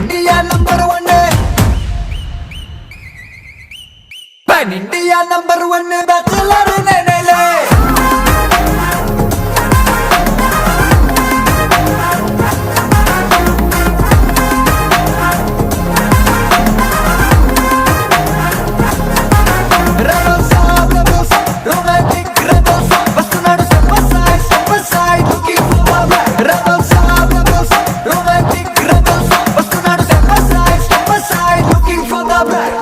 India number 1 pan India number 1 bachelor నేనేలే Looking for the black